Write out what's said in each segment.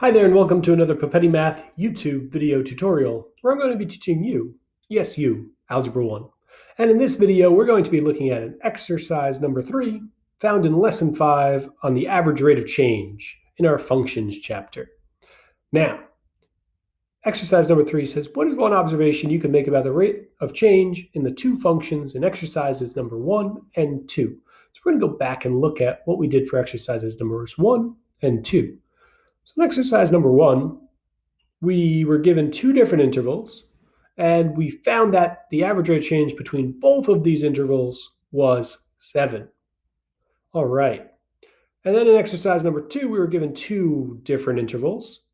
Hi there and welcome to another Papetti Math YouTube video tutorial where I'm going to be teaching you, yes you, Algebra 1. And in this video we're going to be looking at an exercise number 3 found in lesson 5 on the average rate of change in our functions chapter. Now, exercise number 3 says, what is one observation you can make about the rate of change in the two functions in exercises number 1 and 2? So we're going to go back and look at what we did for exercises numbers 1 and 2. So in exercise number 1, we were given two different intervals, and we found that the average rate of change between both of these intervals was 7. All right. And then in exercise number 2, we were given two different intervals,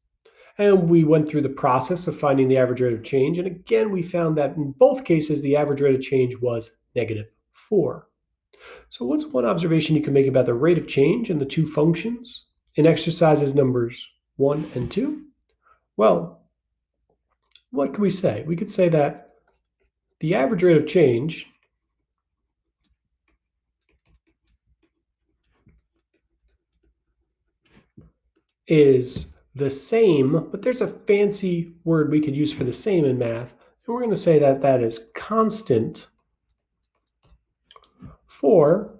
and we went through the process of finding the average rate of change. And again, we found that in both cases, the average rate of change was -4. So what's one observation you can make about the rate of change in the two functions in exercises numbers 1 and 2? Well, what can we say? We could say that the average rate of change is the same, but there's a fancy word we could use for the same in math, and we're going to say that that is constant for,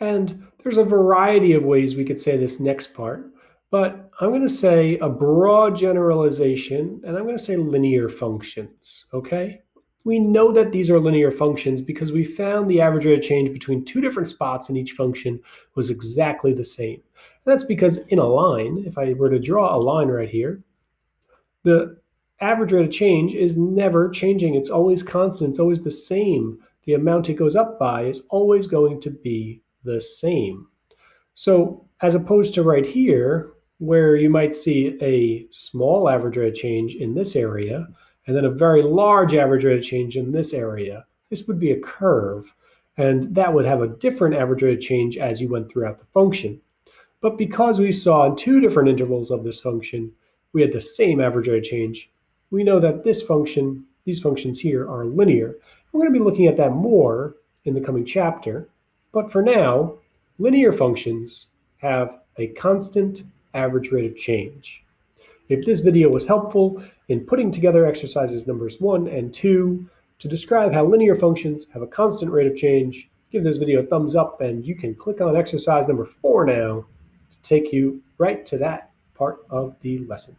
and there's a variety of ways we could say this next part, but I'm going to say a broad generalization, and I'm going to say linear functions, okay? We know that these are linear functions because we found the average rate of change between two different spots in each function was exactly the same. And that's because in a line, if I were to draw a line right here, the average rate of change is never changing. It's always constant. It's always the same. The amount it goes up by is always going to be the same. So as opposed to right here, where you might see a small average rate of change in this area, and then a very large average rate of change in this area, this would be a curve, and that would have a different average rate of change as you went throughout the function. But because we saw in two different intervals of this function, we had the same average rate of change, we know that this function, these functions here are linear. We're going to be looking at that more in the coming chapter, but for now, linear functions have a constant average rate of change. If this video was helpful in putting together exercises numbers 1 and 2 to describe how linear functions have a constant rate of change, give this video a thumbs up, and you can click on exercise number 4 now to take you right to that part of the lesson.